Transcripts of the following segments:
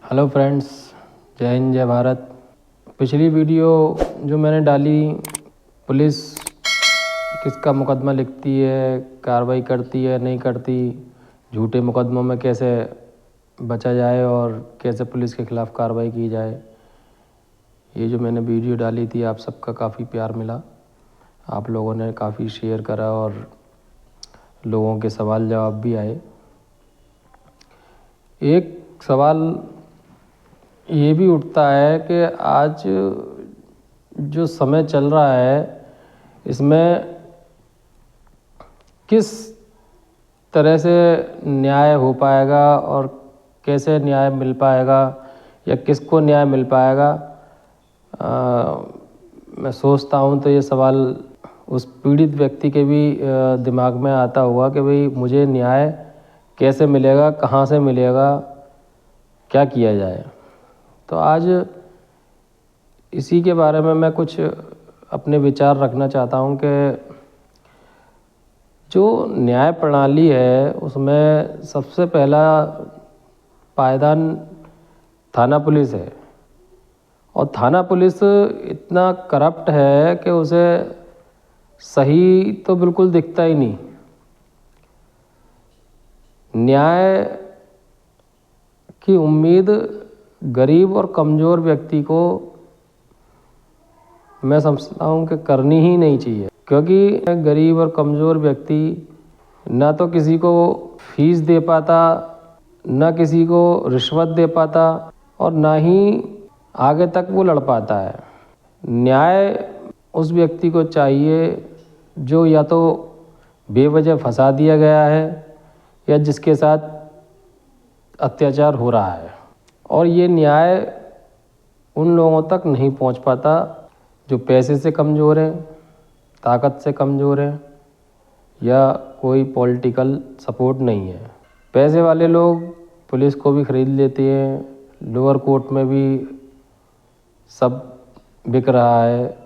Hello friends, जय हिंद जय भारत। पिछली वीडियो जो मैंने डाली, पुलिस किसका मुकदमा लिखती है, कार्रवाई करती है नहीं करती, झूठे मुकदमों में कैसे बचा जाए और कैसे पुलिस के ख़िलाफ़ कार्रवाई की जाए, ये जो मैंने वीडियो डाली थी आप सबका काफ़ी प्यार मिला। आप लोगों ने काफ़ी शेयर करा और लोगों के सवाल जवाब भी आए। एक सवाल ये भी उठता है कि आज जो समय चल रहा है इसमें किस तरह से न्याय हो पाएगा और कैसे न्याय मिल पाएगा या किसको न्याय मिल पाएगा। मैं सोचता हूँ तो ये सवाल उस पीड़ित व्यक्ति के भी दिमाग में आता होगा कि भाई मुझे न्याय कैसे मिलेगा, कहाँ से मिलेगा, क्या किया जाए। तो आज इसी के बारे में मैं कुछ अपने विचार रखना चाहता हूँ कि जो न्याय प्रणाली है उसमें सबसे पहला पायदान थाना पुलिस है और थाना पुलिस इतना करप्ट है कि उसे सही तो बिल्कुल दिखता ही नहीं। न्याय की उम्मीद गरीब और कमज़ोर व्यक्ति को मैं समझता हूँ कि करनी ही नहीं चाहिए, क्योंकि गरीब और कमज़ोर व्यक्ति ना तो किसी को फीस दे पाता, ना किसी को रिश्वत दे पाता और ना ही आगे तक वो लड़ पाता है। न्याय उस व्यक्ति को चाहिए जो या तो बेवजह फंसा दिया गया है या जिसके साथ अत्याचार हो रहा है, और ये न्याय उन लोगों तक नहीं पहुंच पाता जो पैसे से कमज़ोर हैं, ताकत से कमज़ोर हैं या कोई पॉलिटिकल सपोर्ट नहीं है। पैसे वाले लोग पुलिस को भी ख़रीद लेते हैं, लोअर कोर्ट में भी सब बिक रहा है,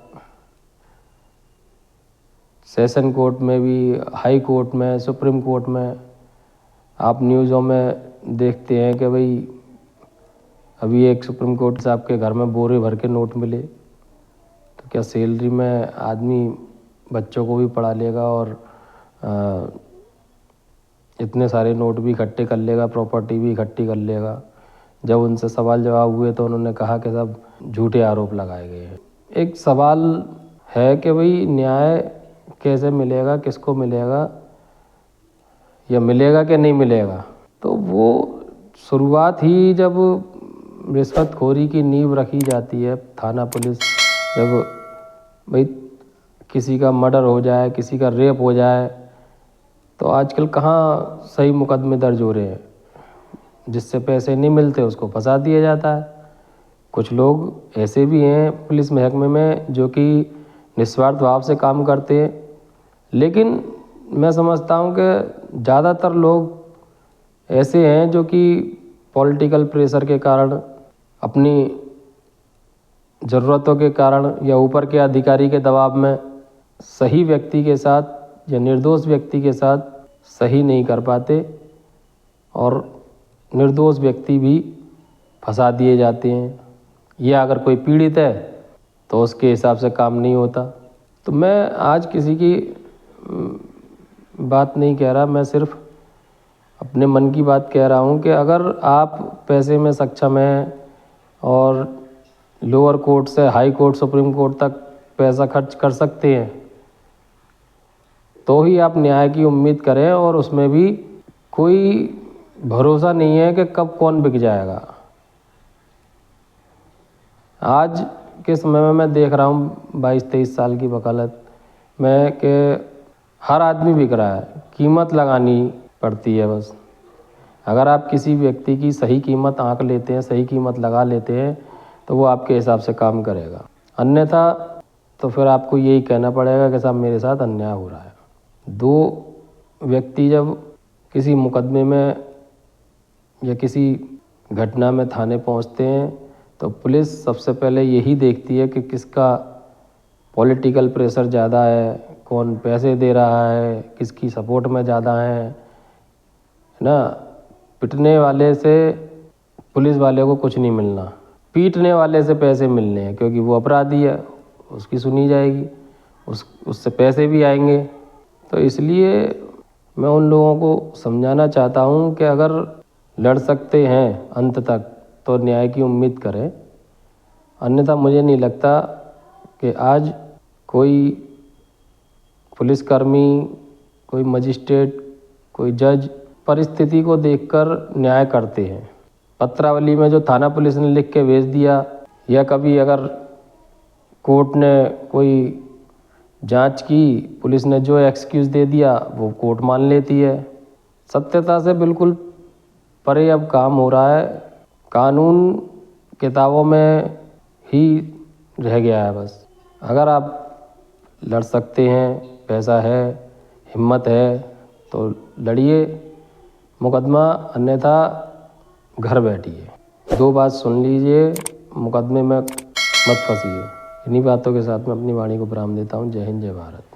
सेशन कोर्ट में भी, हाई कोर्ट में, सुप्रीम कोर्ट में। आप न्यूज़ों में देखते हैं कि भाई अभी एक सुप्रीम कोर्ट साहब के घर में बोरे भर के नोट मिले, तो क्या सैलरी में आदमी बच्चों को भी पढ़ा लेगा और इतने सारे नोट भी इकट्ठे कर लेगा, प्रॉपर्टी भी इकट्ठी कर लेगा। जब उनसे सवाल जवाब हुए तो उन्होंने कहा कि सब झूठे आरोप लगाए गए हैं। एक सवाल है कि भाई न्याय कैसे मिलेगा, किसको मिलेगा या मिलेगा कि नहीं मिलेगा। तो वो शुरुआत ही जब रिश्वतखोरी की नींव रखी जाती है, थाना पुलिस जब भाई किसी का मर्डर हो जाए, किसी का रेप हो जाए, तो आजकल कहाँ सही मुकदमे दर्ज हो रहे हैं। जिससे पैसे नहीं मिलते उसको फंसा दिया जाता है। कुछ लोग ऐसे भी हैं पुलिस महकमे में जो कि निस्वार्थ भाव से काम करते हैं, लेकिन मैं समझता हूँ कि ज़्यादातर लोग ऐसे हैं जो कि पॉलिटिकल प्रेशर के कारण, अपनी ज़रूरतों के कारण या ऊपर के अधिकारी के दबाव में सही व्यक्ति के साथ या निर्दोष व्यक्ति के साथ सही नहीं कर पाते और निर्दोष व्यक्ति भी फंसा दिए जाते हैं। या अगर कोई पीड़ित है तो उसके हिसाब से काम नहीं होता। तो मैं आज किसी की बात नहीं कह रहा, मैं सिर्फ अपने मन की बात कह रहा हूँ कि अगर आप पैसे में सक्षम हैं और लोअर कोर्ट से हाई कोर्ट, सुप्रीम कोर्ट तक पैसा खर्च कर सकते हैं, तो ही आप न्याय की उम्मीद करें। और उसमें भी कोई भरोसा नहीं है कि कब कौन बिक जाएगा। आज के समय में मैं देख रहा हूँ 22-23 साल की वकालत में कि हर आदमी बिक रहा है। कीमत लगानी पड़ती है बस। अगर आप किसी व्यक्ति की सही कीमत आंक लेते हैं, सही कीमत लगा लेते हैं, तो वो आपके हिसाब से काम करेगा। अन्यथा तो फिर आपको यही कहना पड़ेगा कि साहब मेरे साथ अन्याय हो रहा है। दो व्यक्ति जब किसी मुकदमे में या किसी घटना में थाने पहुंचते हैं तो पुलिस सबसे पहले यही देखती है कि किसका पॉलिटिकल प्रेशर ज़्यादा है, कौन पैसे दे रहा है, किसकी सपोर्ट में ज़्यादा है ना। पिटने वाले से पुलिस वाले को कुछ नहीं मिलना, पीटने वाले से पैसे मिलने हैं, क्योंकि वो अपराधी है, उसकी सुनी जाएगी, उससे पैसे भी आएंगे। तो इसलिए मैं उन लोगों को समझाना चाहता हूँ कि अगर लड़ सकते हैं अंत तक तो न्याय की उम्मीद करें, अन्यथा मुझे नहीं लगता कि आज कोई पुलिसकर्मी, कोई मजिस्ट्रेट, कोई जज परिस्थिति को देखकर न्याय करते हैं। पत्रावली में जो थाना पुलिस ने लिख के भेज दिया, या कभी अगर कोर्ट ने कोई जांच की, पुलिस ने जो एक्सक्यूज़ दे दिया वो कोर्ट मान लेती है। सत्यता से बिल्कुल परे अब काम हो रहा है, कानून किताबों में ही रह गया है बस। अगर आप लड़ सकते हैं, पैसा है, हिम्मत है तो लड़िए मुकदमा, अन्यथा घर बैठिए। 2 बात सुन लीजिए, मुकदमे में मत फंसिए। इन्हीं बातों के साथ मैं अपनी वाणी को विराम देता हूँ। जय हिंद, जय भारत।